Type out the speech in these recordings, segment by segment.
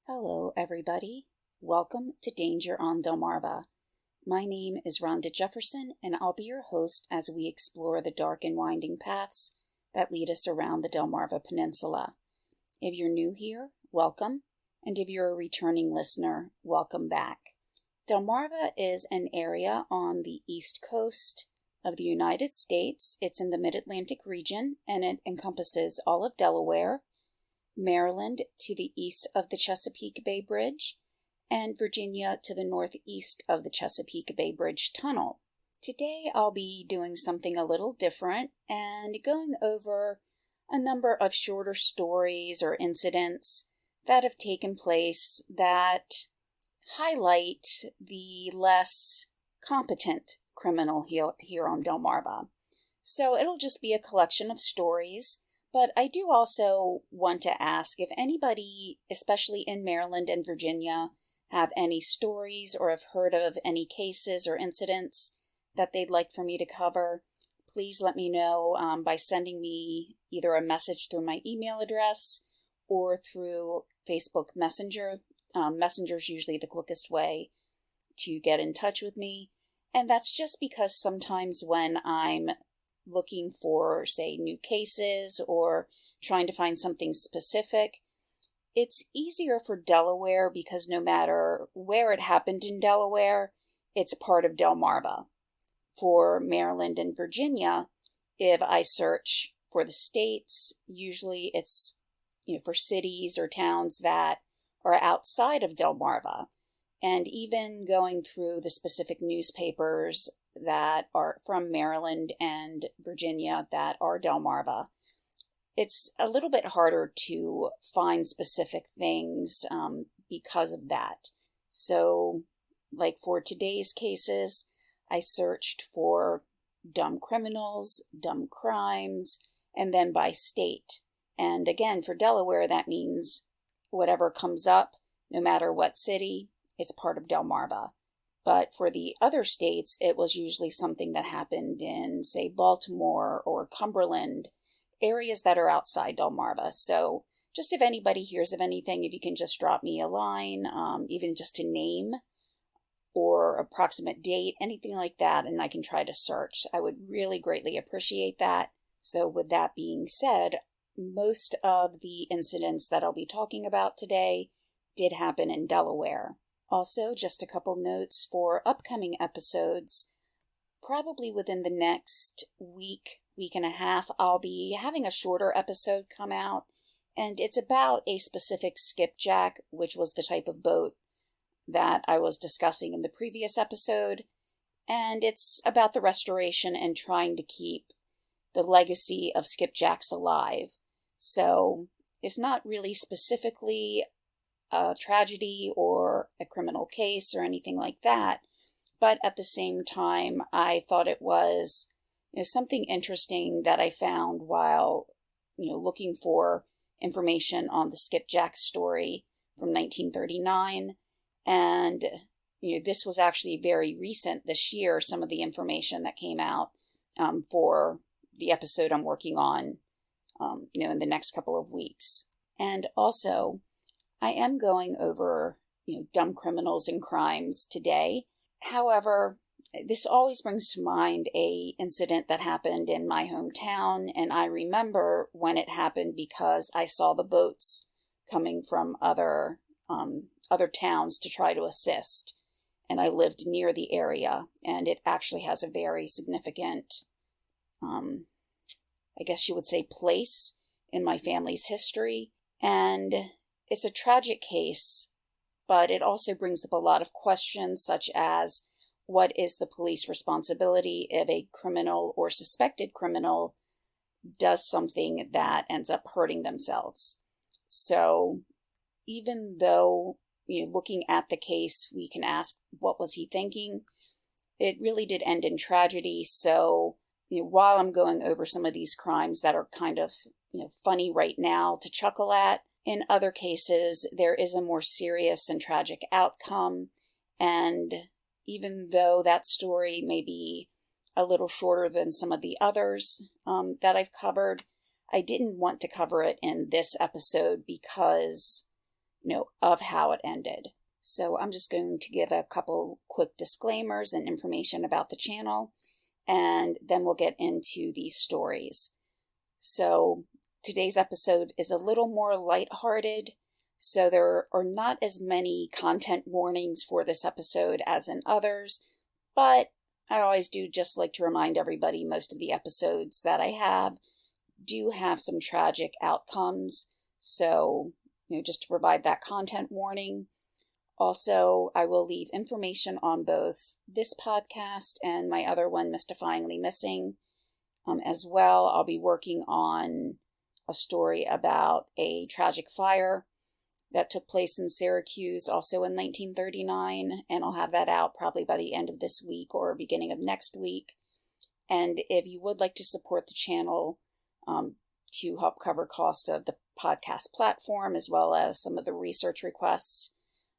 Hello, everybody. Welcome to Danger on Delmarva. My name is Rhonda Jefferson, and I'll be your host as we explore the dark and winding paths that lead us around the Delmarva Peninsula. If you're new here, welcome, and if you're a returning listener, welcome back. Delmarva is an area on the east coast of the United States. It's in the Mid-Atlantic region, and it encompasses all of Delaware, Maryland to the east of the Chesapeake Bay Bridge, and Virginia to the northeast of the Chesapeake Bay Bridge Tunnel. Today I'll be doing something a little different and going over a number of shorter stories or incidents that have taken place that highlight the less competent criminal here on Delmarva. So it'll just be a collection of stories. But I do also want to ask if anybody, especially in Maryland and Virginia, have any stories or have heard of any cases or incidents that they'd like for me to cover. Please let me know by sending me either a message through my email address or through Facebook Messenger. Messenger is usually the quickest way to get in touch with me. And that's just because sometimes when I'm looking for, say, new cases or trying to find something specific, it's easier for Delaware because no matter where it happened in Delaware, it's part of Delmarva. For Maryland and Virginia, if I search for the states, usually it's for cities or towns that are outside of Delmarva. And even going through the specific newspapers that are from Maryland and Virginia that are Delmarva, it's a little bit harder to find specific things because of that. So, like for today's cases, I searched for dumb criminals, dumb crimes, and then by state. And again, for Delaware, that means whatever comes up, no matter what city, it's part of Delmarva. But for the other states, it was usually something that happened in, say, Baltimore or Cumberland, areas that are outside Delmarva. So just if anybody hears of anything, if you can just drop me a line, even just a name or approximate date, anything like that, and I can try to search. I would really greatly appreciate that. So with that being said, most of the incidents that I'll be talking about today did happen in Delaware. Also, just a couple notes for upcoming episodes. Probably within the next week and a half, I'll be having a shorter episode come out, and it's about a specific skipjack, which was the type of boat that I was discussing in the previous episode, and it's about the restoration and trying to keep the legacy of skipjacks alive. So, it's not really specifically a tragedy or a criminal case or anything like that. But at the same time, I thought it was something interesting that I found while looking for information on the skipjack story from 1939. And this was actually very recent this year, some of the information that came out for the episode I'm working on in the next couple of weeks. And also, I am going over, dumb criminals and crimes today. However, this always brings to mind a incident that happened in my hometown, and I remember when it happened because I saw the boats coming from other towns to try to assist, and I lived near the area, and it actually has a very significant, I guess you would say, place in my family's history, and it's a tragic case, but it also brings up a lot of questions such as what is the police responsibility if a criminal or suspected criminal does something that ends up hurting themselves. So even though, looking at the case, we can ask, what was he thinking? It really did end in tragedy. So, while I'm going over some of these crimes that are kind of, funny right now to chuckle at, in other cases, there is a more serious and tragic outcome. And even though that story may be a little shorter than some of the others that I've covered, I didn't want to cover it in this episode because, of how it ended. So I'm just going to give a couple quick disclaimers and information about the channel, and then we'll get into these stories. So today's episode is a little more lighthearted, so there are not as many content warnings for this episode as in others, but I always do just like to remind everybody most of the episodes that I have do have some tragic outcomes, so just to provide that content warning. Also, I will leave information on both this podcast and my other one, Mystifyingly Missing. As well, I'll be working on a story about a tragic fire that took place in Syracuse, also in 1939, and I'll have that out probably by the end of this week or beginning of next week. And if you would like to support the channel to help cover cost of the podcast platform, as well as some of the research requests,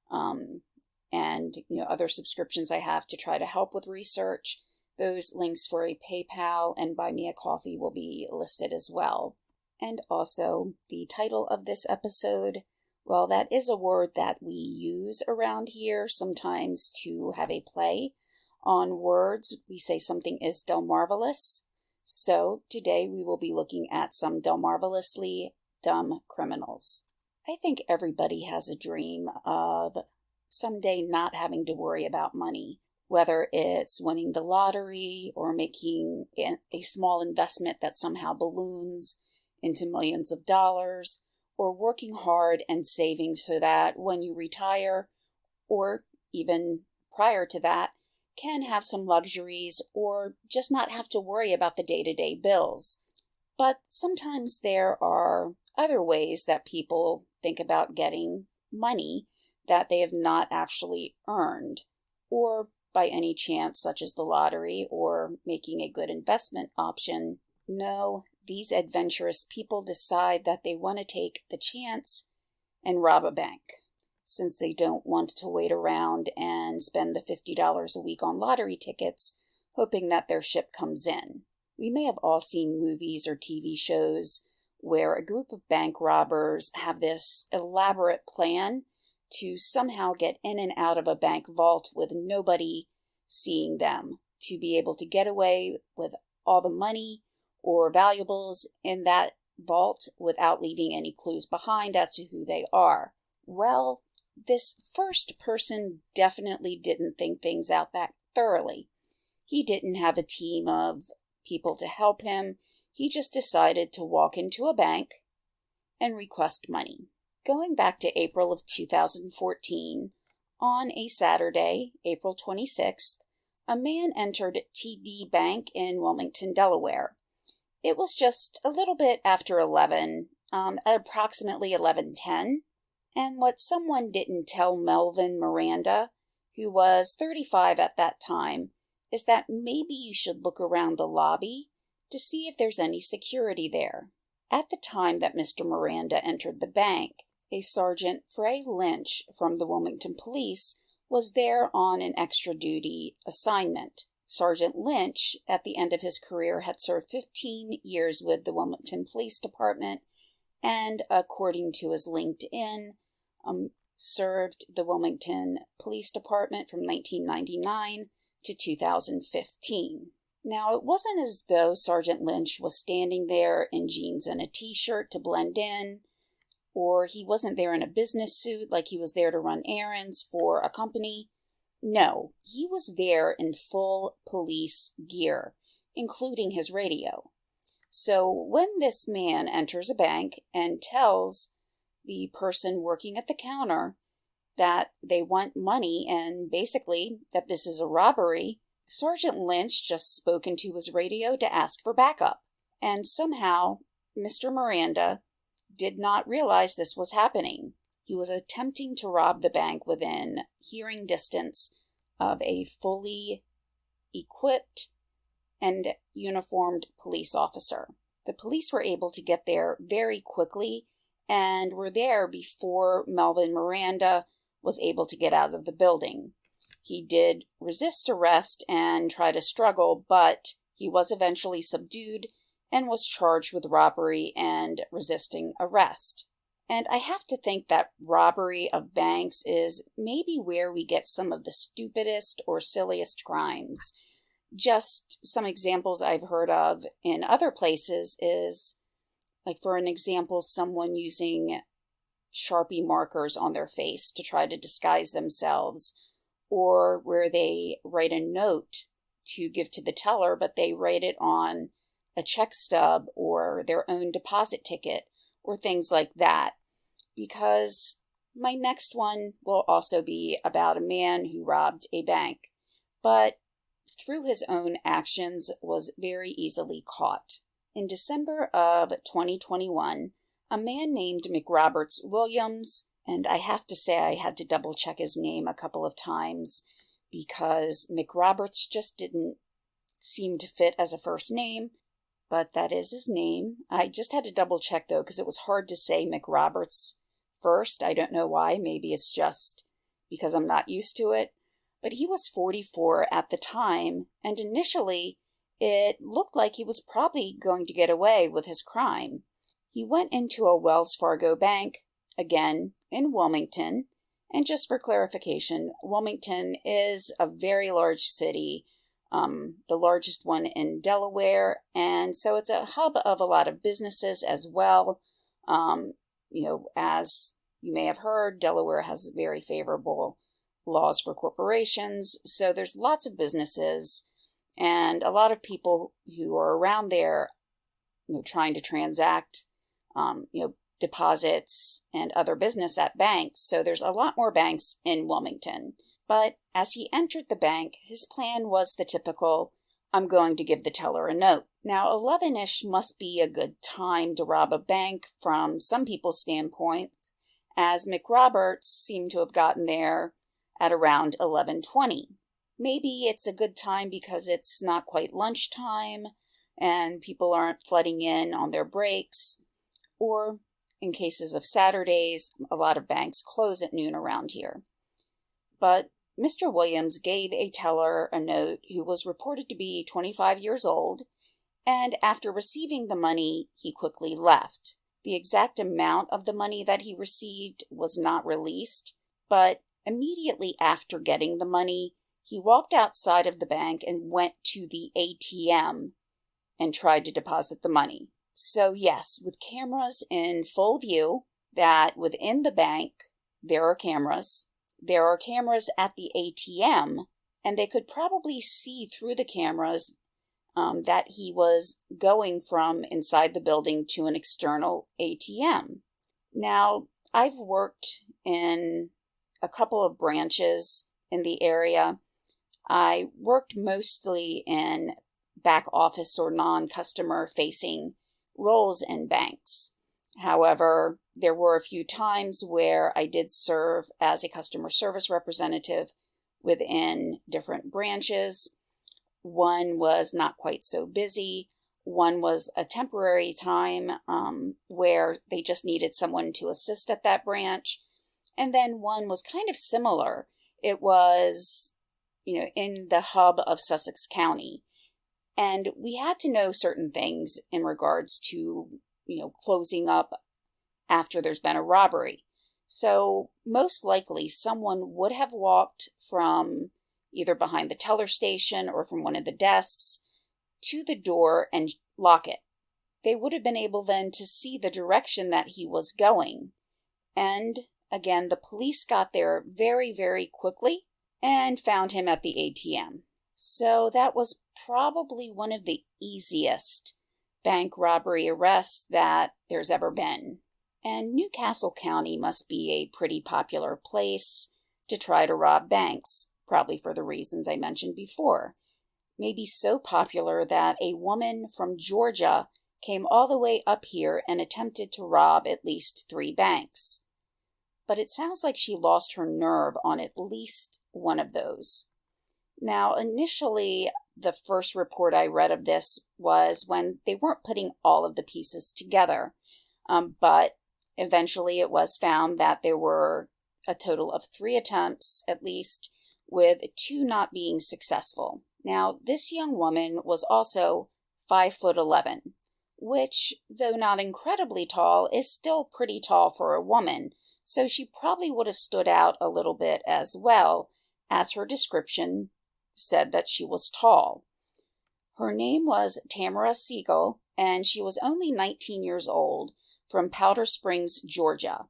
and other subscriptions I have to try to help with research, those links for a PayPal and Buy Me a Coffee will be listed as well. And also, the title of this episode, well, that is a word that we use around here sometimes to have a play on words. We say something is Del-marvelous. So today we will be looking at some Del-marvelously dumb criminals. I think everybody has a dream of someday not having to worry about money, whether it's winning the lottery or making a small investment that somehow balloons into millions of dollars, or working hard and saving so that when you retire, or even prior to that, can have some luxuries or just not have to worry about the day-to-day bills. But sometimes there are other ways that people think about getting money that they have not actually earned, or by any chance, such as the lottery or making a good investment option. No, these adventurous people decide that they want to take the chance and rob a bank, since they don't want to wait around and spend the $50 a week on lottery tickets, hoping that their ship comes in. We may have all seen movies or TV shows where a group of bank robbers have this elaborate plan to somehow get in and out of a bank vault with nobody seeing them, to be able to get away with all the money or valuables in that vault without leaving any clues behind as to who they are. Well, this first person definitely didn't think things out that thoroughly. He didn't have a team of people to help him. He just decided to walk into a bank and request money. Going back to April of 2014, on a Saturday, April 26th, a man entered TD Bank in Wilmington, Delaware. It was just a little bit after 11, at approximately 11:10, and what someone didn't tell Melvin Miranda, who was 35 at that time, is that maybe you should look around the lobby to see if there's any security there. At the time that Mr. Miranda entered the bank, a Sergeant Frey Lynch from the Wilmington Police was there on an extra duty assignment. Sergeant Lynch, at the end of his career, had served 15 years with the Wilmington Police Department and, according to his LinkedIn, served the Wilmington Police Department from 1999 to 2015. Now, it wasn't as though Sergeant Lynch was standing there in jeans and a t-shirt to blend in, or he wasn't there in a business suit like he was there to run errands for a company. No, he was there in full police gear, including his radio. So when this man enters a bank and tells the person working at the counter that they want money and basically that this is a robbery, Sergeant Lynch just spoke into his radio to ask for backup. And somehow, Mr. Miranda did not realize this was happening. He was attempting to rob the bank within hearing distance of a fully equipped and uniformed police officer. The police were able to get there very quickly and were there before Melvin Miranda was able to get out of the building. He did resist arrest and try to struggle, but he was eventually subdued and was charged with robbery and resisting arrest. And I have to think that robbery of banks is maybe where we get some of the stupidest or silliest crimes. Just some examples I've heard of in other places is, like for an example, someone using Sharpie markers on their face to try to disguise themselves, or where they write a note to give to the teller, but they write it on a check stub or their own deposit ticket or things like that. Because my next one will also be about a man who robbed a bank, but through his own actions was very easily caught. In December of 2021, a man named McRoberts Williams, and I have to say I had to double check his name a couple of times because McRoberts just didn't seem to fit as a first name, but that is his name. I just had to double check though because it was hard to say McRoberts first. I don't know why. Maybe it's just because I'm not used to it. But he was 44 at the time, and initially it looked like he was probably going to get away with his crime. He went into a Wells Fargo bank, again in Wilmington, and just for clarification, Wilmington is a very large city, the largest one in Delaware, and so it's a hub of a lot of businesses as well. As you may have heard, Delaware has very favorable laws for corporations, so there's lots of businesses and a lot of people who are around there, trying to transact, deposits and other business at banks. So there's a lot more banks in Wilmington. But as he entered the bank, his plan was the typical, I'm going to give the teller a note. Now, 11-ish must be a good time to rob a bank from some people's standpoint, as McRoberts seemed to have gotten there at around 11:20. Maybe it's a good time because it's not quite lunchtime and people aren't flooding in on their breaks, or in cases of Saturdays, a lot of banks close at noon around here. But Mr. Williams gave a teller a note who was reported to be 25 years old, and after receiving the money, he quickly left. The exact amount of the money that he received was not released, but immediately after getting the money, he walked outside of the bank and went to the ATM and tried to deposit the money. So yes, with cameras in full view, that within the bank, there are cameras. There are cameras at the ATM, and they could probably see through the cameras that he was going from inside the building to an external ATM. Now, I've worked in a couple of branches in the area. I worked mostly in back office or non-customer facing roles in banks. However, there were a few times where I did serve as a customer service representative within different branches. One was not quite so busy. One was a temporary time where they just needed someone to assist at that branch. And then one was kind of similar. It was, in the hub of Sussex County. And we had to know certain things in regards to, closing up after there's been a robbery. So most likely someone would have walked from either behind the teller station or from one of the desks to the door and lock it. They would have been able then to see the direction that he was going. And again, the police got there very, very quickly and found him at the ATM. So that was probably one of the easiest bank robbery arrests that there's ever been. And Newcastle County must be a pretty popular place to try to rob banks, probably for the reasons I mentioned before. Maybe so popular that a woman from Georgia came all the way up here and attempted to rob at least 3 banks. But it sounds like she lost her nerve on at least one of those. Now, initially, the first report I read of this was when they weren't putting all of the pieces together. But eventually it was found that there were a total of 3 attempts, at least, with 2 not being successful. Now, this young woman was also 5'11", which, though not incredibly tall, is still pretty tall for a woman, so she probably would have stood out a little bit as well, as her description said that she was tall. Her name was Tamara Siegel, and she was only 19 years old, from Powder Springs, Georgia.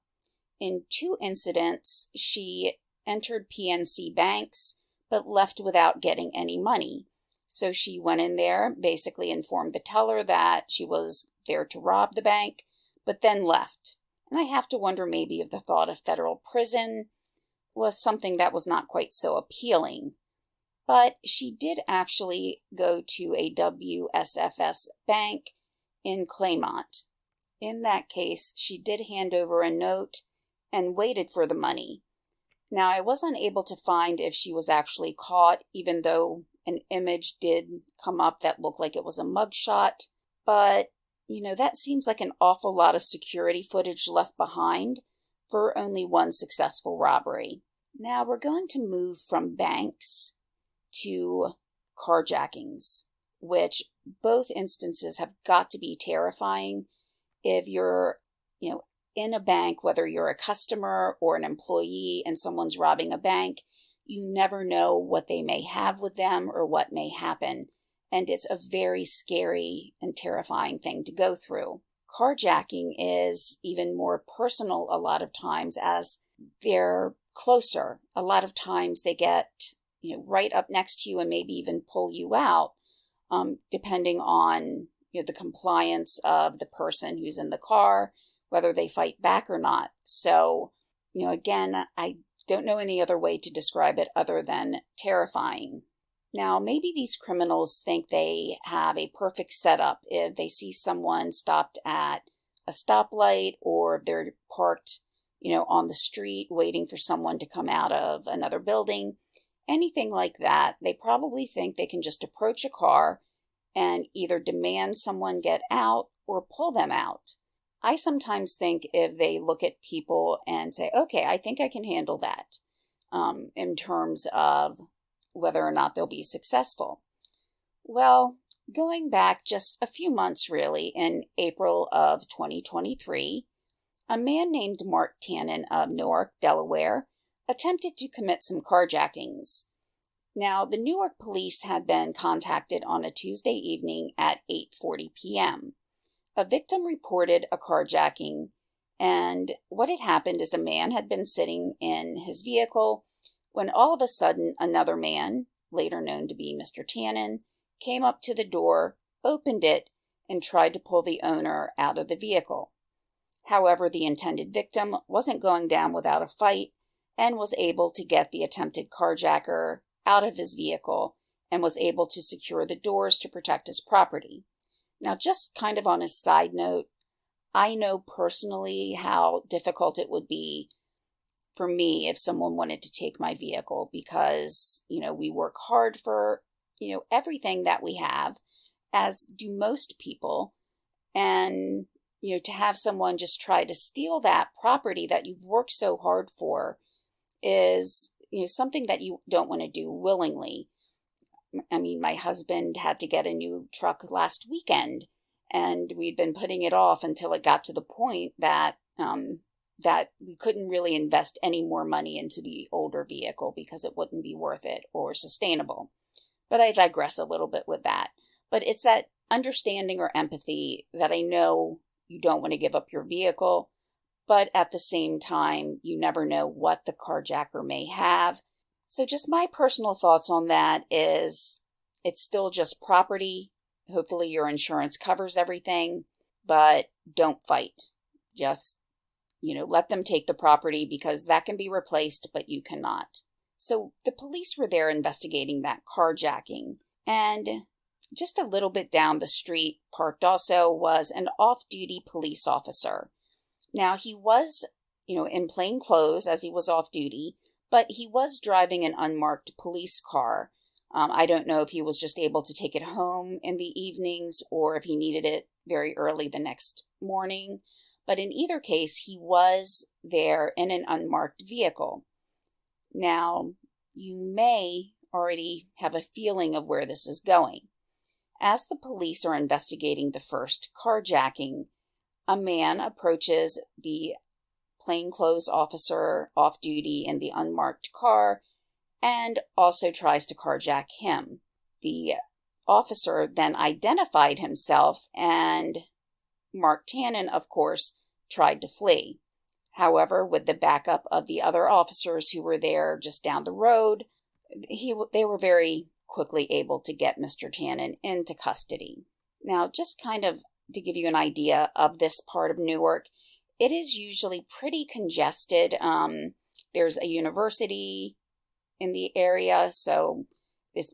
In 2 incidents, she entered PNC banks, but left without getting any money. So she went in there, basically informed the teller that she was there to rob the bank, but then left. And I have to wonder maybe if the thought of federal prison was something that was not quite so appealing. But she did actually go to a WSFS bank in Claymont. In that case, she did hand over a note and waited for the money. Now, I was unable to find if she was actually caught, even though an image did come up that looked like it was a mugshot. But, that seems like an awful lot of security footage left behind for only one successful robbery. Now, we're going to move from banks to carjackings, which both instances have got to be terrifying. If you're, in a bank, whether you're a customer or an employee and someone's robbing a bank, you never know what they may have with them or what may happen. And it's a very scary and terrifying thing to go through. Carjacking is even more personal a lot of times, as they're closer. A lot of times they get, right up next to you and maybe even pull you out, depending on the compliance of the person who's in the car, whether they fight back or not. So, again, I don't know any other way to describe it other than terrifying. Now, maybe these criminals think they have a perfect setup if they see someone stopped at a stoplight, or they're parked, on the street waiting for someone to come out of another building. Anything like that, they probably think they can just approach a car and either demand someone get out or pull them out. I sometimes think if they look at people and say, okay, I think I can handle that, in terms of whether or not they'll be successful. Well, going back just a few months really, in April of 2023, a man named Mark Tannen of Newark, Delaware, attempted to commit some carjackings. Now, the Newark police had been contacted on a Tuesday evening at 8:40 p.m. A victim reported a carjacking, and what had happened is a man had been sitting in his vehicle when all of a sudden another man, later known to be Mr. Tannen, came up to the door, opened it, and tried to pull the owner out of the vehicle. However, the intended victim wasn't going down without a fight and was able to get the attempted carjacker out of his vehicle and was able to secure the doors to protect his property. Now, just kind of on a side note, I know personally how difficult it would be for me if someone wanted to take my vehicle, because, we work hard for, everything that we have, as do most people. And, to have someone just try to steal that property that you've worked so hard for is, something that you don't want to do willingly. I mean, my husband had to get a new truck last weekend, and we'd been putting it off until it got to the point that that we couldn't really invest any more money into the older vehicle because it wouldn't be worth it or sustainable. But I digress a little bit with that. But it's that understanding or empathy that I know you don't want to give up your vehicle, but at the same time, you never know what the carjacker may have. So just my personal thoughts on that is it's still just property. Hopefully your insurance covers everything, but don't fight. Just, let them take the property, because that can be replaced, but you cannot. So the police were there investigating that carjacking, and just a little bit down the street, parked also, was an off-duty police officer. Now, he was, in plain clothes as he was off duty, but he was driving an unmarked police car. I don't know if he was just able to take it home in the evenings or if he needed it very early the next morning. But in either case, he was there in an unmarked vehicle. Now, you may already have a feeling of where this is going. As the police are investigating the first carjacking, a man approaches the plainclothes officer off duty in the unmarked car and also tries to carjack him. The officer then identified himself, and Mark Tannen, of course, tried to flee. However, with the backup of the other officers who were there just down the road, they were very quickly able to get Mr. Tannen into custody. Now, just kind of to give you an idea of this part of Newark, it is usually pretty congested. There's a university in the area, so it's,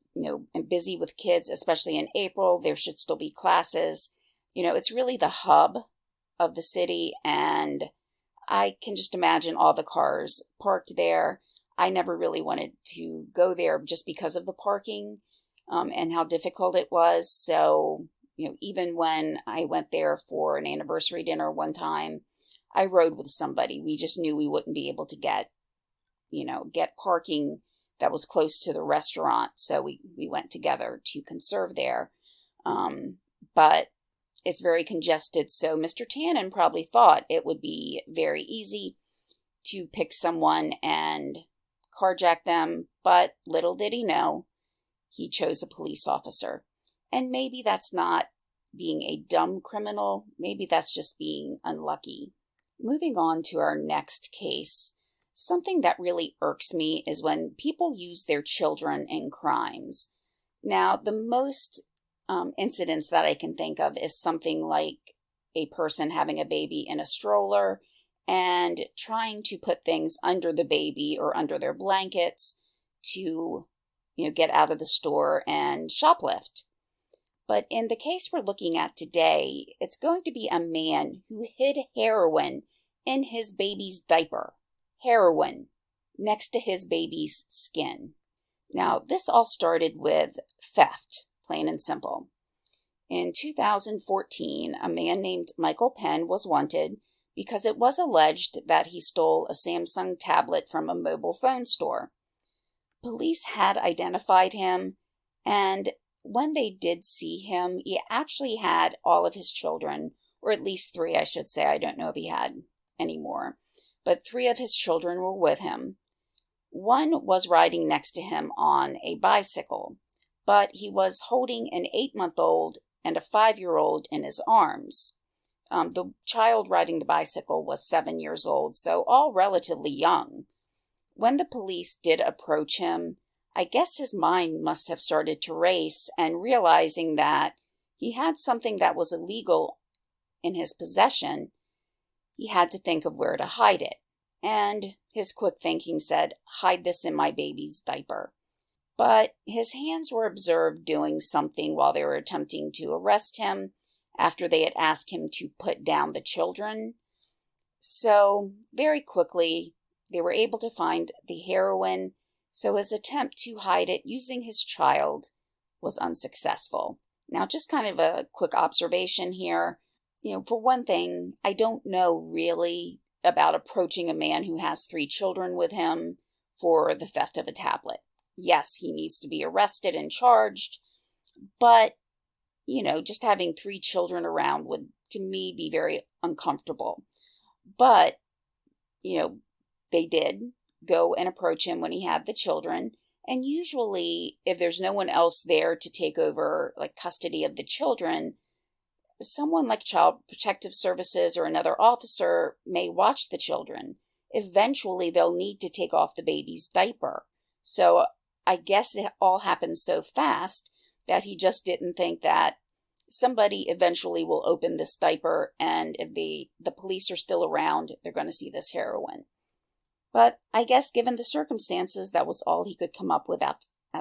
busy with kids, especially in April. There should still be classes. It's really the hub of the city, and I can just imagine all the cars parked there. I never really wanted to go there just because of the parking and how difficult it was. So, even when I went there for an anniversary dinner one time, I rode with somebody. We just knew we wouldn't be able to get parking that was close to the restaurant. So we went together to conserve there. But it's very congested. So Mr. Tannen probably thought it would be very easy to pick someone and carjack them. But little did he know, he chose a police officer. And maybe that's not being a dumb criminal. Maybe that's just being unlucky. Moving on to our next case, something that really irks me is when people use their children in crimes. Now, the most incidents that I can think of is something like a person having a baby in a stroller and trying to put things under the baby or under their blankets to, get out of the store and shoplift. But in the case we're looking at today, it's going to be a man who hid heroin in his baby's diaper. Heroin next to his baby's skin. Now, this all started with theft, plain and simple. In 2014, a man named Michael Penn was wanted because it was alleged that he stole a Samsung tablet from a mobile phone store. Police had identified him, and when they did see him, he actually had all of his children, or at least 3, I should say. I don't know if he had any more, but 3 of his children were with him. One was riding next to him on a bicycle, but he was holding an 8-month-old and a 5-year-old in his arms. The child riding the bicycle was 7 years old, so all relatively young. When the police did approach him, I guess his mind must have started to race, and realizing that he had something that was illegal in his possession, he had to think of where to hide it. And his quick thinking said, hide this in my baby's diaper. But his hands were observed doing something while they were attempting to arrest him after they had asked him to put down the children. So very quickly, they were able to find the heroin, so his attempt to hide it using his child was unsuccessful. Now, just kind of a quick observation here. For one thing, I don't know really about approaching a man who has 3 children with him for the theft of a tablet. Yes, he needs to be arrested and charged, but, just having 3 children around would, to me, be very uncomfortable. But, they did go and approach him when he had the children. And usually, if there's no one else there to take over custody of the children, someone like Child Protective Services or another officer may watch the children. Eventually, they'll need to take off the baby's diaper. So I guess it all happened so fast that he just didn't think that somebody eventually will open this diaper, and if the police are still around, they're going to see this heroin. But I guess given the circumstances, that was all he could come up with at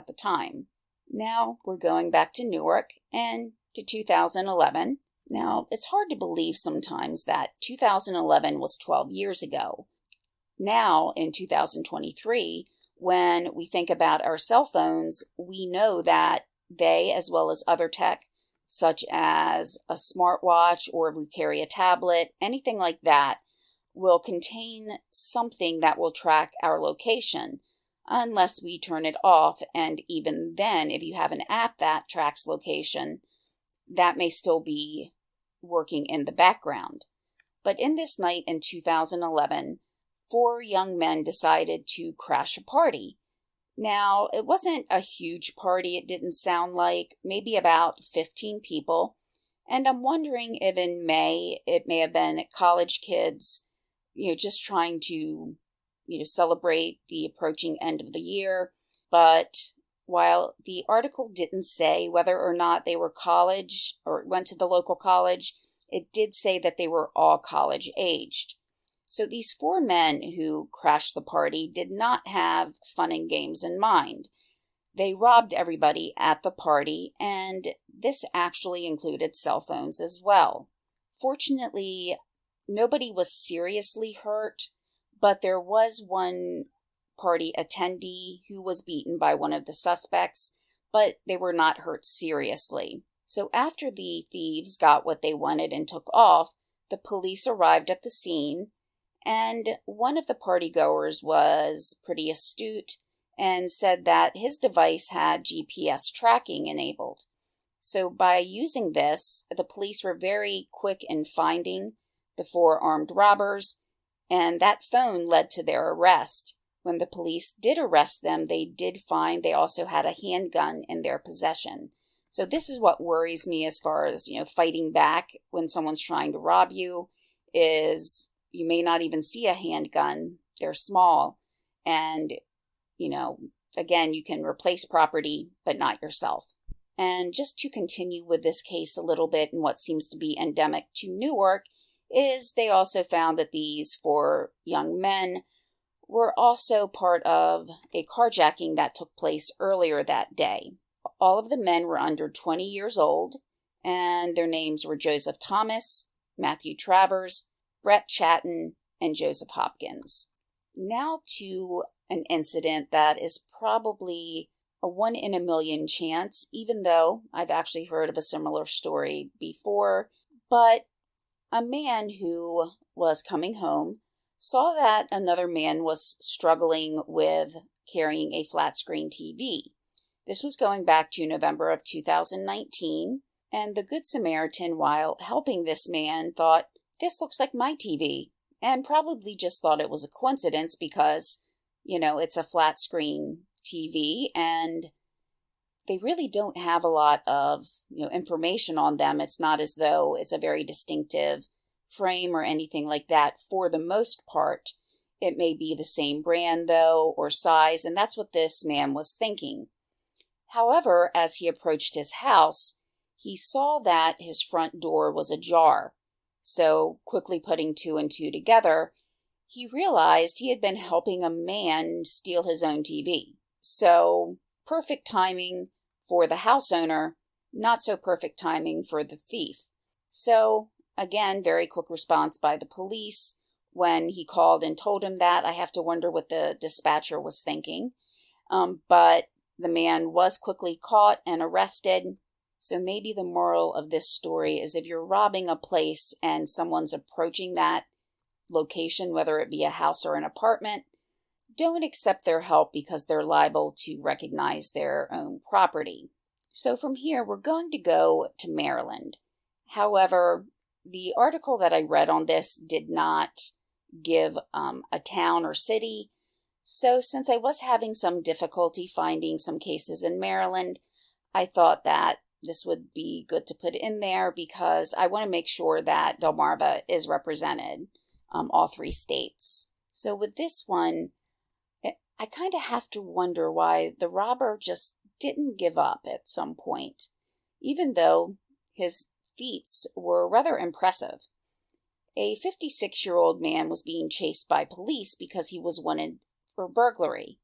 the time. Now we're going back to Newark and to 2011. Now, it's hard to believe sometimes that 2011 was 12 years ago. Now, in 2023, when we think about our cell phones, we know that they, as well as other tech, such as a smartwatch or if we carry a tablet, anything like that, will contain something that will track our location, unless we turn it off. And even then, if you have an app that tracks location, that may still be working in the background. But in this night in 2011, 4 young men decided to crash a party. Now, it wasn't a huge party, it didn't sound like, maybe about 15 people. And I'm wondering if in May, it may have been college kids, just trying to, celebrate the approaching end of the year. But while the article didn't say whether or not they were college or went to the local college, it did say that they were all college aged. So these 4 men who crashed the party did not have fun and games in mind. They robbed everybody at the party, and this actually included cell phones as well. Fortunately, nobody was seriously hurt, but there was one party attendee who was beaten by one of the suspects, but they were not hurt seriously. So after the thieves got what they wanted and took off, the police arrived at the scene, and one of the partygoers was pretty astute and said that his device had GPS tracking enabled. So by using this, the police were very quick in finding the 4 armed robbers, and that phone led to their arrest. When the police did arrest them, they did find they also had a handgun in their possession. So this is what worries me as far as, fighting back when someone's trying to rob you, is you may not even see a handgun. They're small. And, again, you can replace property, but not yourself. And just to continue with this case a little bit and what seems to be endemic to Newark is they also found that these 4 young men were also part of a carjacking that took place earlier that day. All of the men were under 20 years old, and their names were Joseph Thomas, Matthew Travers, Brett Chatton, and Joseph Hopkins. Now to an incident that is probably a 1 in a million chance, even though I've actually heard of a similar story before. But a man who was coming home saw that another man was struggling with carrying a flat screen TV. This was going back to November of 2019, and the Good Samaritan, while helping this man, thought, "This looks like my TV," and probably just thought it was a coincidence because, it's a flat screen TV, and they really don't have a lot of, information on them. It's not as though it's a very distinctive frame or anything like that. For the most part, it may be the same brand, though, or size, and that's what this man was thinking. However, as he approached his house, he saw that his front door was ajar. So, quickly putting 2 and 2 together, he realized he had been helping a man steal his own TV. So, perfect timing for the house owner, not so perfect timing for the thief. So, again, very quick response by the police. When he called and told him that, I have to wonder what the dispatcher was thinking. But the man was quickly caught and arrested. So maybe the moral of this story is if you're robbing a place and someone's approaching that location, whether it be a house or an apartment, don't accept their help because they're liable to recognize their own property. So from here, we're going to go to Maryland. However, the article that I read on this did not give a town or city. So since I was having some difficulty finding some cases in Maryland, I thought that this would be good to put in there because I want to make sure that Delmarva is represented, all 3 states. So with this one, I kind of have to wonder why the robber just didn't give up at some point, even though his feats were rather impressive. A 56-year-old man was being chased by police because he was wanted for burglary.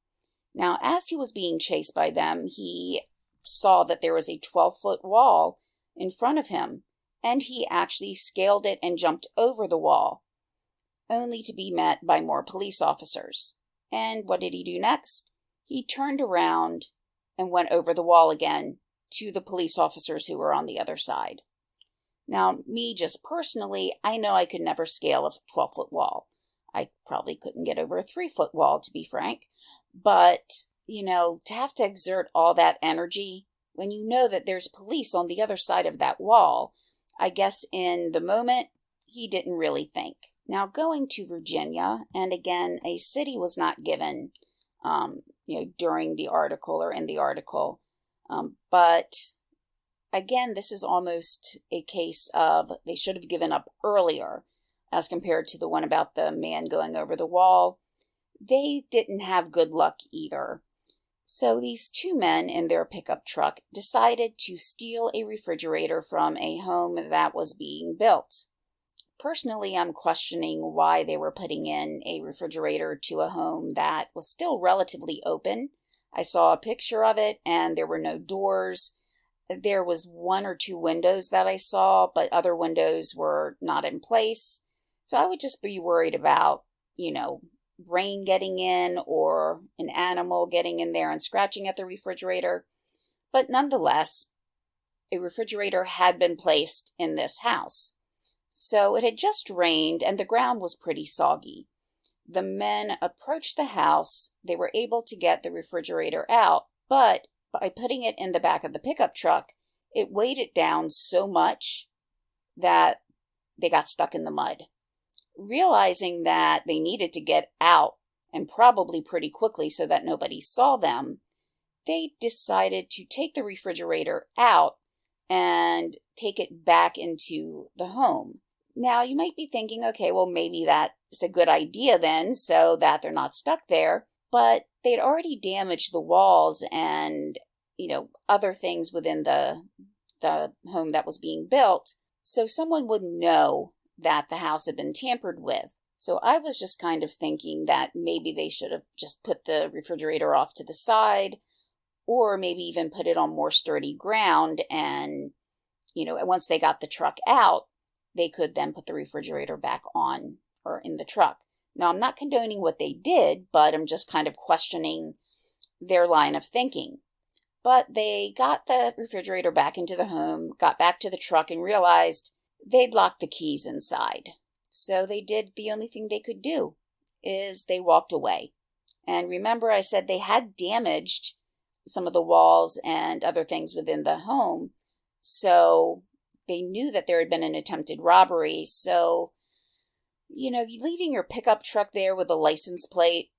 Now, as he was being chased by them, he saw that there was a 12-foot wall in front of him, and he actually scaled it and jumped over the wall, only to be met by more police officers. And what did he do next? He turned around and went over the wall again to the police officers who were on the other side. Now, me just personally, I know I could never scale a 12-foot wall. I probably couldn't get over a 3-foot wall, to be frank. But, to have to exert all that energy when you know that there's police on the other side of that wall. I guess in the moment, he didn't really think. Now, going to Virginia, and again, a city was not given, during the article or in the article. But again, this is almost a case of they should have given up earlier as compared to the one about the man going over the wall. They didn't have good luck either. So these two men in their pickup truck decided to steal a refrigerator from a home that was being built. Personally, I'm questioning why they were putting in a refrigerator to a home that was still relatively open. I saw a picture of it and there were no doors. There was 1 or 2 windows that I saw, but other windows were not in place. So I would just be worried about, rain getting in or an animal getting in there and scratching at the refrigerator. But nonetheless, a refrigerator had been placed in this house. So it had just rained and the ground was pretty soggy. The men approached the house. They were able to get the refrigerator out, but by putting it in the back of the pickup truck, it weighed it down so much that they got stuck in the mud. Realizing that they needed to get out, and probably pretty quickly so that nobody saw them, they decided to take the refrigerator out and take it back into the home. Now, you might be thinking, okay, well, maybe that's a good idea then, so that they're not stuck there. But they'd already damaged the walls and, other things within the home that was being built, so someone would know that the house had been tampered with. So I was just kind of thinking that maybe they should have just put the refrigerator off to the side, or maybe even put it on more sturdy ground, and, once they got the truck out, they could then put the refrigerator back on or in the truck. Now, I'm not condoning what they did, but I'm just kind of questioning their line of thinking. But they got the refrigerator back into the home, got back to the truck, and realized they'd locked the keys inside. So they did the only thing they could do, is they walked away. And remember, I said they had damaged some of the walls and other things within the home. So they knew that there had been an attempted robbery. So, leaving your pickup truck there with a license plate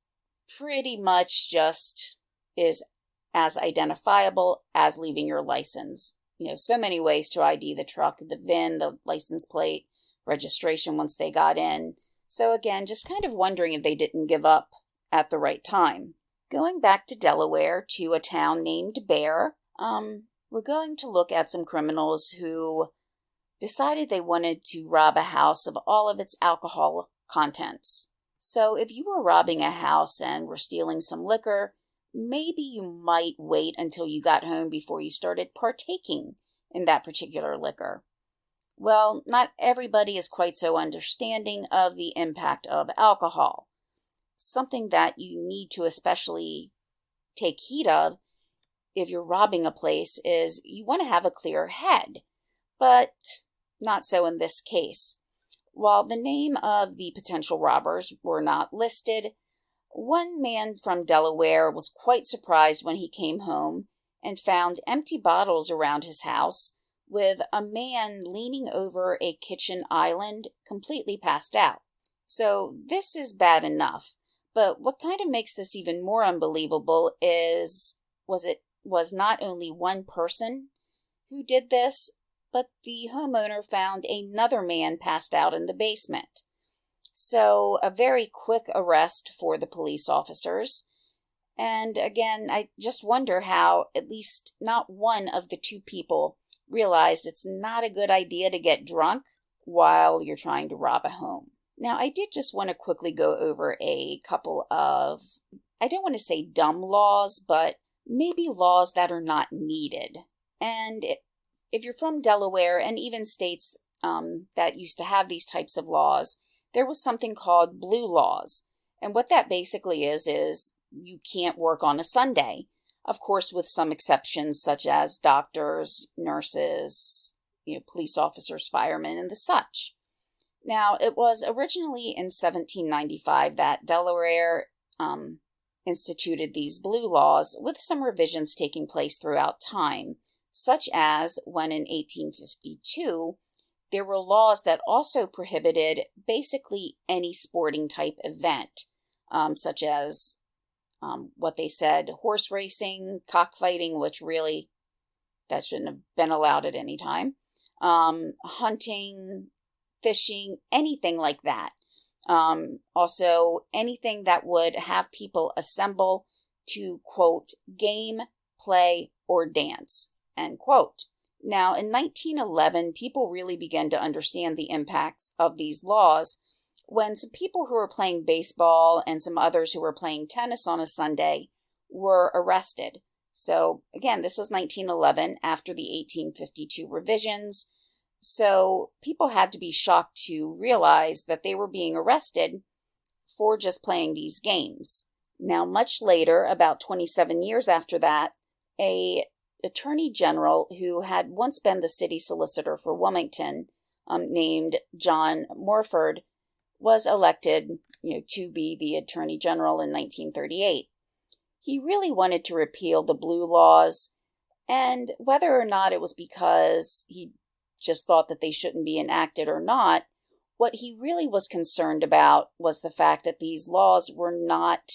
pretty much just is as identifiable as leaving your license. So many ways to ID the truck, the VIN, the license plate, registration once they got in. So again, just kind of wondering if they didn't give up at the right time. Going back to Delaware, to a town named Bear, we're going to look at some criminals who decided they wanted to rob a house of all of its alcohol contents. So if you were robbing a house and were stealing some liquor, maybe you might wait until you got home before you started partaking in that particular liquor. Well, not everybody is quite so understanding of the impact of alcohol. Something that you need to especially take heed of if you're robbing a place is you want to have a clear head, but not so in this case. While the name of the potential robbers were not listed, one man from Delaware was quite surprised when he came home and found empty bottles around his house, with a man leaning over a kitchen island completely passed out. So this is bad enough, but what kind of makes this even more unbelievable was not only one person who did this, but the homeowner found another man passed out in the basement. So a very quick arrest for the police officers. And again, I just wonder how at least not one of the two people realized it's not a good idea to get drunk while you're trying to rob a home. Now, I did just want to quickly go over a couple of, I don't want to say dumb laws, but maybe laws that are not needed. And if you're from Delaware and even states that used to have these types of laws, there was something called blue laws. And what that basically is you can't work on a Sunday. Of course, with some exceptions such as doctors, nurses, police officers, firemen, and the such. Now, it was originally in 1795 that Delaware instituted these blue laws, with some revisions taking place throughout time, such as when in 1852, there were laws that also prohibited basically any sporting type event, such as what they said, horse racing, cockfighting, which really, that shouldn't have been allowed at any time, hunting, fishing, anything like that. Also, anything that would have people assemble to, quote, game, play, or dance, end quote. Now, in 1911, people really began to understand the impacts of these laws when some people who were playing baseball and some others who were playing tennis on a Sunday were arrested. So, again, this was 1911 after the 1852 revisions. So people had to be shocked to realize that they were being arrested for just playing these games. Now, much later, about 27 years after that, a attorney general who had once been the city solicitor for Wilmington, named John Morford, was elected, to be the attorney general in 1938. He really wanted to repeal the blue laws, and whether or not it was because he just thought that they shouldn't be enacted or not, what he really was concerned about was the fact that these laws were not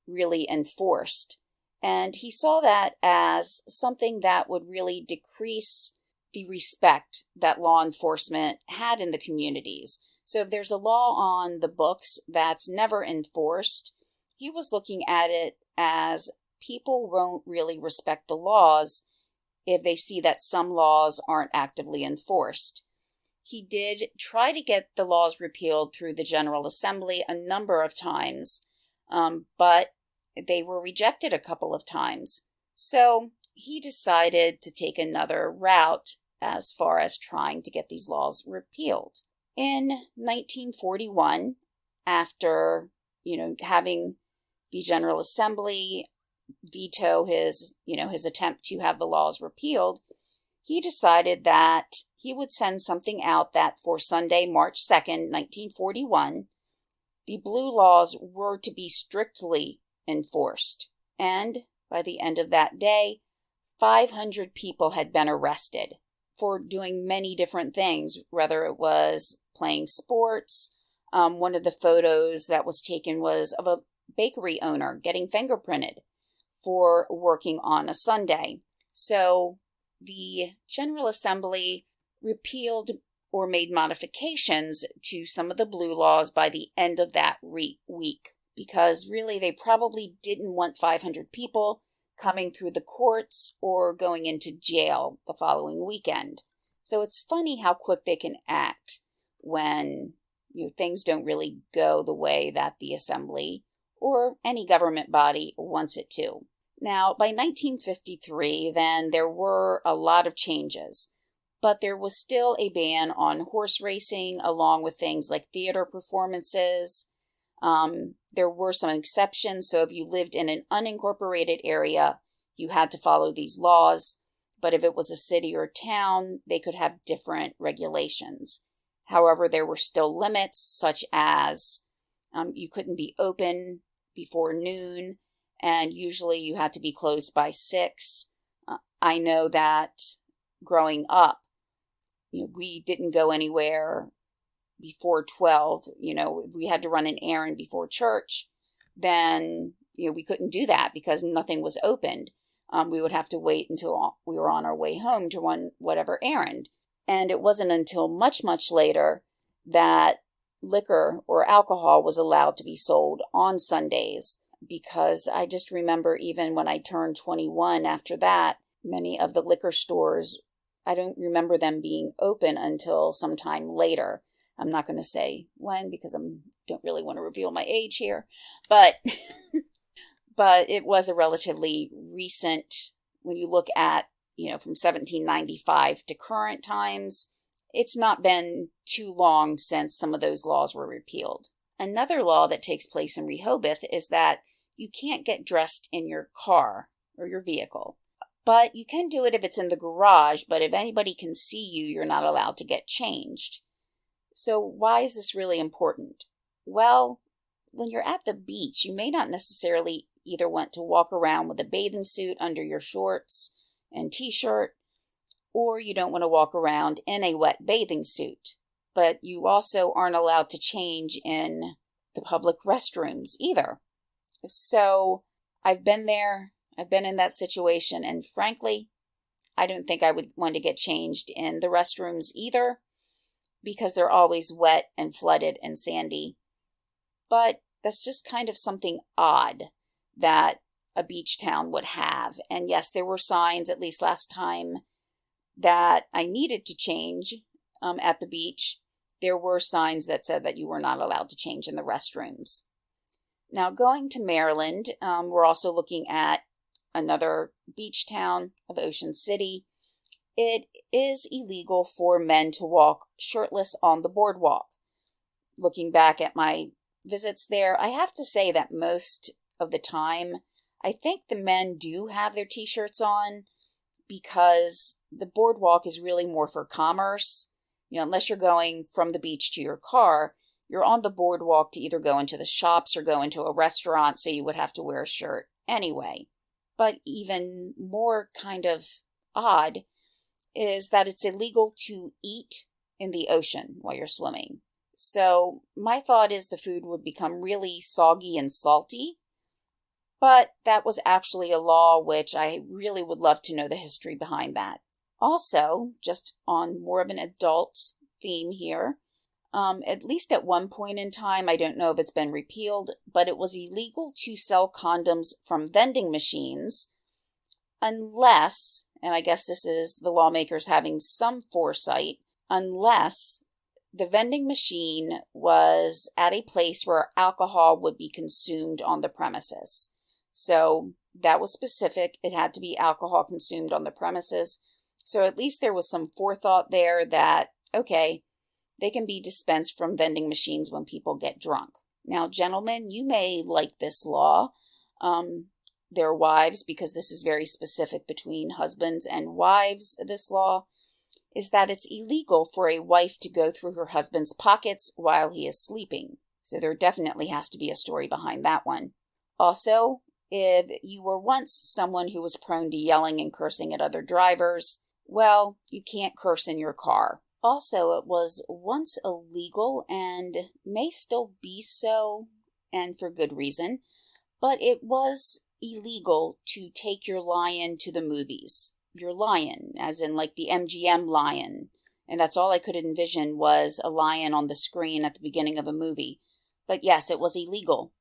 really enforced. And he saw that as something that would really decrease the respect that law enforcement had in the communities. So if there's a law on the books that's never enforced, he was looking at it as people won't really respect the laws if they see that some laws aren't actively enforced. He did try to get the laws repealed through the General Assembly a number of times, but they were rejected a couple of times. So he decided to take another route as far as trying to get these laws repealed. In 1941, after, having the General Assembly veto his attempt to have the laws repealed, he decided that he would send something out that for Sunday, March 2nd, 1941, the blue laws were to be strictly enforced. And by the end of that day, 500 people had been arrested for doing many different things, whether it was playing sports. One of the photos that was taken was of a bakery owner getting fingerprinted for working on a Sunday. So the General Assembly repealed or made modifications to some of the blue laws by the end of that week, because really they probably didn't want 500 people coming through the courts or going into jail the following weekend. So it's funny how quick they can act when things don't really go the way that the Assembly or any government body wants it to. Now, by 1953, then there were a lot of changes, but there was still a ban on horse racing, along with things like theater performances. There were some exceptions, so if you lived in an unincorporated area, you had to follow these laws, but if it was a city or town, they could have different regulations. However, there were still limits, such as you couldn't be open before noon, and usually you had to be closed by 6. I know that growing up, we didn't go anywhere before 12. If we had to run an errand before church, then we couldn't do that because nothing was opened. We would have to wait until we were on our way home to run whatever errand. And it wasn't until much, much later that liquor or alcohol was allowed to be sold on Sundays, because I just remember even when I turned 21 after that, many of the liquor stores, I don't remember them being open until sometime later. I'm not going to say when because I don't really want to reveal my age here, but but it was a relatively recent, when you look at, from 1795 to current times, it's not been too long since some of those laws were repealed. Another law that takes place in Rehoboth is that you can't get dressed in your car or your vehicle. But you can do it if it's in the garage, but if anybody can see you, you're not allowed to get changed. So why is this really important? Well, when you're at the beach, you may not necessarily either want to walk around with a bathing suit under your shorts and t-shirt, or you don't want to walk around in a wet bathing suit. But you also aren't allowed to change in the public restrooms either. So I've been there, I've been in that situation, and frankly, I don't think I would want to get changed in the restrooms either, because they're always wet and flooded and sandy. But that's just kind of something odd that a beach town would have. And yes, there were signs, at least last time, that I needed to change at the beach. There were signs that said that you were not allowed to change in the restrooms. Now, going to Maryland, we're also looking at another beach town of Ocean City. It is illegal for men to walk shirtless on the boardwalk. Looking back at my visits there, I have to say that most of the time, I think the men do have their t-shirts on, because the boardwalk is really more for commerce. Unless you're going from the beach to your car, you're on the boardwalk to either go into the shops or go into a restaurant, so you would have to wear a shirt anyway. But even more kind of odd is that it's illegal to eat in the ocean while you're swimming. So my thought is the food would become really soggy and salty. But that was actually a law, which I really would love to know the history behind that. Also, just on more of an adult theme here, at least at one point in time, I don't know if it's been repealed, but it was illegal to sell condoms from vending machines unless, and I guess this is the lawmakers having some foresight, unless the vending machine was at a place where alcohol would be consumed on the premises. So that was specific. It had to be alcohol consumed on the premises. So at least there was some forethought there that, okay, they can be dispensed from vending machines when people get drunk. Now, gentlemen, you may like this law, their wives, because this is very specific between husbands and wives, this law, is that it's illegal for a wife to go through her husband's pockets while he is sleeping. So there definitely has to be a story behind that one. Also, if you were once someone who was prone to yelling and cursing at other drivers, well, you can't curse in your car. Also, it was once illegal and may still be so, and for good reason, but it was illegal to take your lion to the movies. Your lion, as in like the MGM lion. And that's all I could envision was a lion on the screen at the beginning of a movie. But yes, it was illegal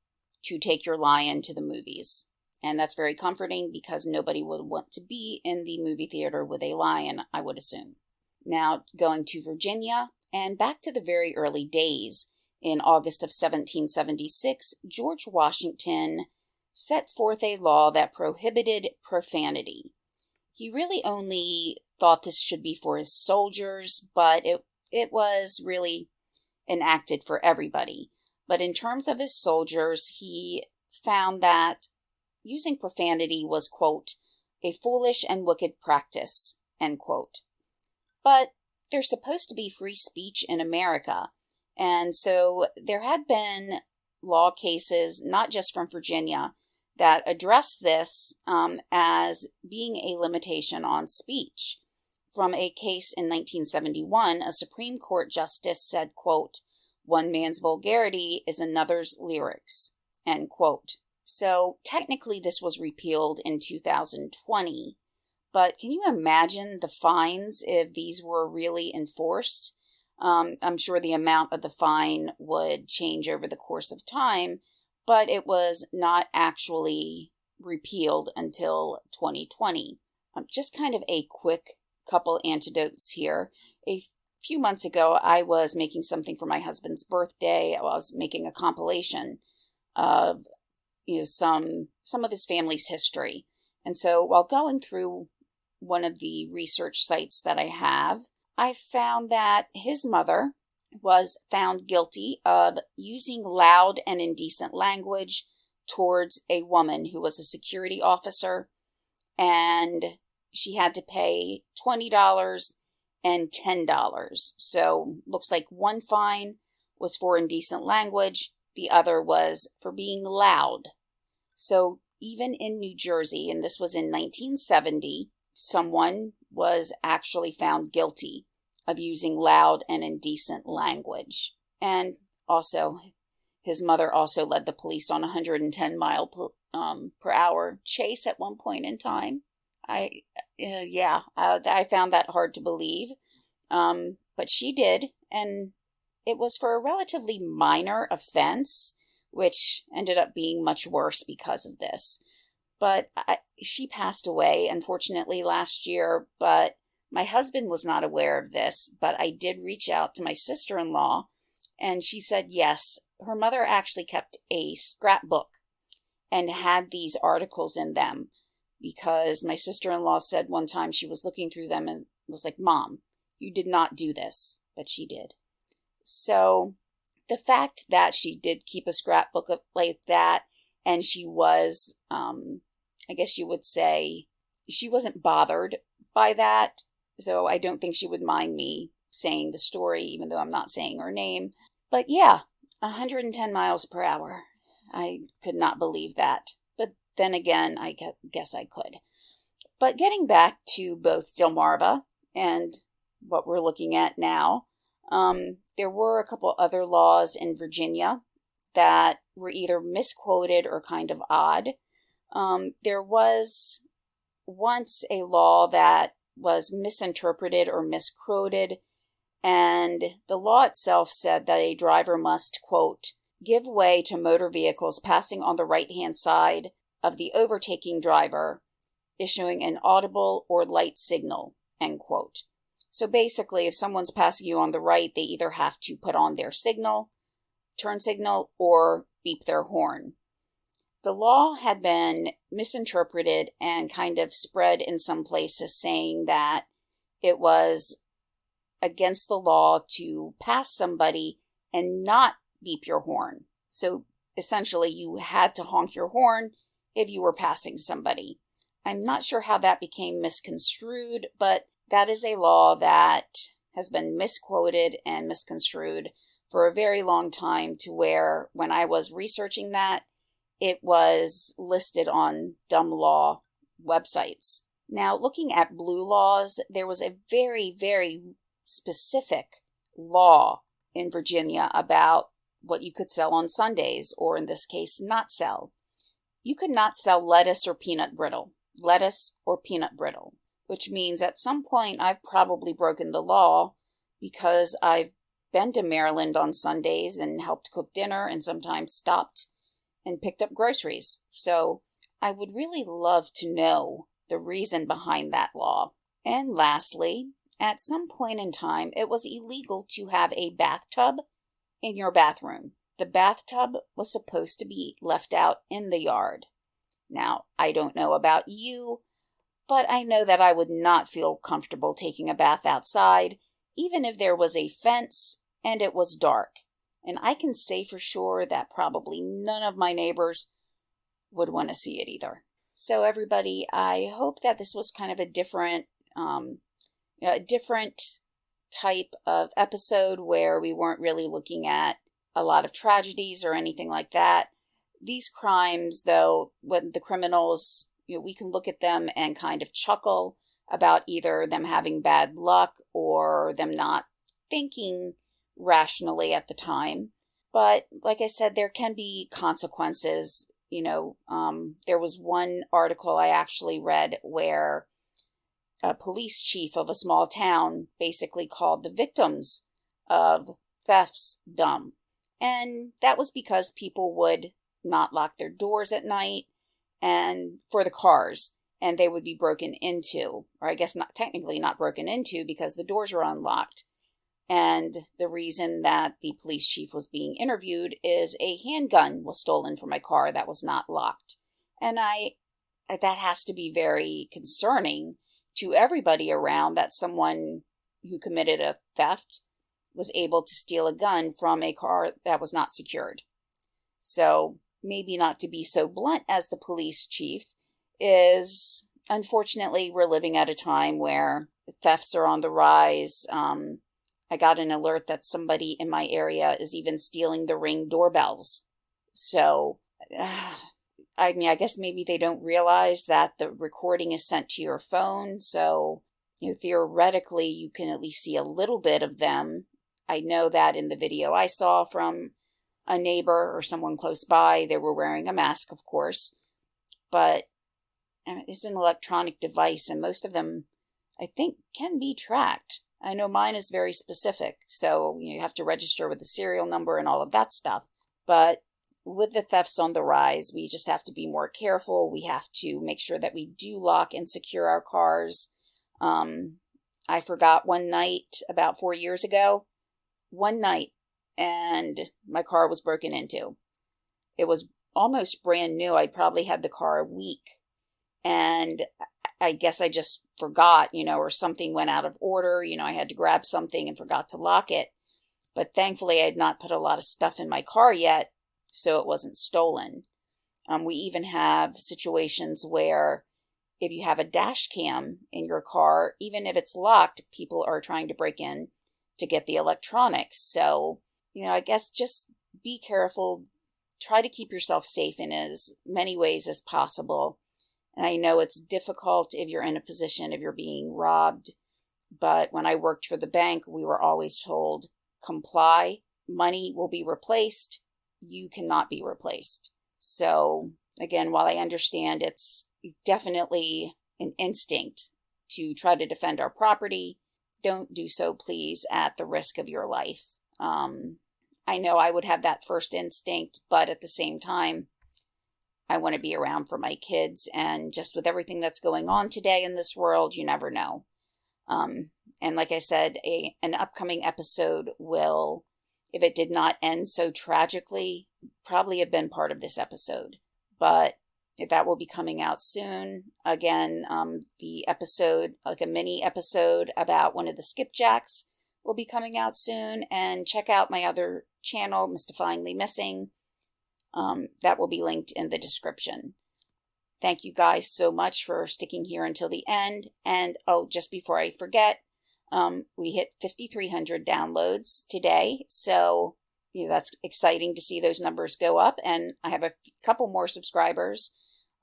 to take your lion to the movies. And that's very comforting because nobody would want to be in the movie theater with a lion, I would assume. Now, going to Virginia, and back to the very early days, in August of 1776, George Washington set forth a law that prohibited profanity. He really only thought this should be for his soldiers, but it was really enacted for everybody. But in terms of his soldiers, he found that using profanity was, quote, a foolish and wicked practice, end quote. But there's supposed to be free speech in America. And so there had been law cases, not just from Virginia, that address this as being a limitation on speech. From a case in 1971, a Supreme Court justice said, quote, one man's vulgarity is another's lyrics, end quote. So technically this was repealed in 2020, but can you imagine the fines if these were really enforced? I'm sure the amount of the fine would change over the course of time, but it was not actually repealed until 2020. Just kind of a quick couple anecdotes here. A few months ago, I was making something for my husband's birthday. I was making a compilation of some of his family's history. And so while going through one of the research sites that I have, I found that his mother was found guilty of using loud and indecent language towards a woman who was a security officer, and she had to pay $20 and $10. So looks like one fine was for indecent language the other was for being loud. So even in New Jersey, and this was in 1970, someone was actually found guilty of using loud and indecent language. And also, his mother also led the police on a 110-mile-per-hour chase at one point in time. I found that hard to believe. But she did, and it was for a relatively minor offense, which ended up being much worse because of this. But she passed away, unfortunately, last year, but my husband was not aware of this, but I did reach out to my sister-in-law, and she said yes, her mother actually kept a scrapbook and had these articles in them, because my sister-in-law said one time she was looking through them and was like, "Mom, you did not do this," but she did. So the fact that she did keep a scrapbook like that, and she was, I guess you would say, she wasn't bothered by that. So I don't think she would mind me saying the story, even though I'm not saying her name. But yeah, 110 miles per hour. I could not believe that. But then again, I guess I could. But getting back to both Delmarva and what we're looking at now, there were a couple other laws in Virginia that were either misquoted or kind of odd. There was once a law that was misinterpreted or misquoted, and the law itself said that a driver must, quote, give way to motor vehicles passing on the right-hand side of the overtaking driver, issuing an audible or light signal, end quote. So basically, if someone's passing you on the right, they either have to put on their signal, turn signal, or beep their horn. The law had been misinterpreted and kind of spread in some places, saying that it was against the law to pass somebody and not beep your horn. So essentially, you had to honk your horn if you were passing somebody. I'm not sure how that became misconstrued, but that is a law that has been misquoted and misconstrued for a very long time, to where when I was researching that, it was listed on dumb law websites. Now, looking at blue laws, there was a very, very specific law in Virginia about what you could sell on Sundays, or in this case, not sell. You could not sell lettuce or peanut brittle, which means at some point I've probably broken the law, because I've been to Maryland on Sundays and helped cook dinner and sometimes stopped and picked up groceries. So I would really love to know the reason behind that law. And lastly, at some point in time, it was illegal to have a bathtub in your bathroom. The bathtub was supposed to be left out in the yard. Now, I don't know about you, but I know that I would not feel comfortable taking a bath outside, even if there was a fence and it was dark. And I can say for sure that probably none of my neighbors would want to see it either. So everybody, I hope that this was kind of a different type of episode, where we weren't really looking at a lot of tragedies or anything like that. These crimes, though, when the criminals, we can look at them and kind of chuckle about either them having bad luck or them not thinking rationally at the time. But like I said, there can be consequences. There was one article I actually read where a police chief of a small town basically called the victims of thefts dumb. And that was because people would not lock their doors at night and for the cars, and they would be broken into, or I guess not technically not broken into, because the doors were unlocked. And the reason that the police chief was being interviewed is a handgun was stolen from my car that was not locked. And that has to be very concerning to everybody around, that someone who committed a theft was able to steal a gun from a car that was not secured. So maybe not to be so blunt as the police chief is, unfortunately, we're living at a time where thefts are on the rise. I got an alert that somebody in my area is even stealing the Ring doorbells. So, I guess maybe they don't realize that the recording is sent to your phone. So, theoretically, you can at least see a little bit of them. I know that in the video I saw from a neighbor or someone close by, they were wearing a mask, of course. But it's an electronic device, and most of them, I think, can be tracked. I know mine is very specific, so you have to register with the serial number and all of that stuff. But with the thefts on the rise, we just have to be more careful. We have to make sure that we do lock and secure our cars. I forgot one night about 4 years ago, and my car was broken into. It was almost brand new. I probably had the car a week, and I guess I just forgot, or something went out of order. I had to grab something and forgot to lock it. But thankfully, I had not put a lot of stuff in my car yet, so it wasn't stolen. We even have situations where if you have a dash cam in your car, even if it's locked, people are trying to break in to get the electronics. So, I guess just be careful. Try to keep yourself safe in as many ways as possible. And I know it's difficult if you're in a position, if you're being robbed. But when I worked for the bank, we were always told, comply, money will be replaced, you cannot be replaced. So again, while I understand it's definitely an instinct to try to defend our property, don't do so, please, at the risk of your life. I know I would have that first instinct, but at the same time, I want to be around for my kids, and just with everything that's going on today in this world, you never know. And like I said, an upcoming episode will, if it did not end so tragically, probably have been part of this episode. But that will be coming out soon. Again, the episode, like a mini episode about one of the skipjacks, will be coming out soon. And check out my other channel, MystifyinglyMissing. That will be linked in the description. Thank you guys so much for sticking here until the end. And just before I forget, we hit 5,300 downloads today. So, that's exciting to see those numbers go up. And I have a couple more subscribers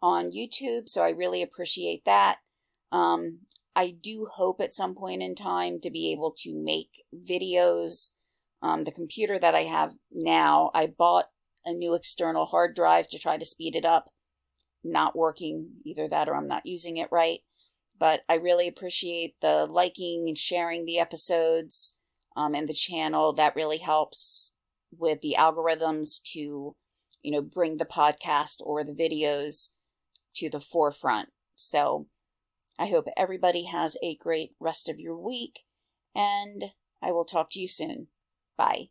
on YouTube, so I really appreciate that. I do hope at some point in time to be able to make videos. The computer that I have now, I bought a new external hard drive to try to speed it up. Not working, either that or I'm not using it right. But I really appreciate the liking and sharing the episodes and the channel. That really helps with the algorithms to, bring the podcast or the videos to the forefront. So I hope everybody has a great rest of your week, and I will talk to you soon. Bye.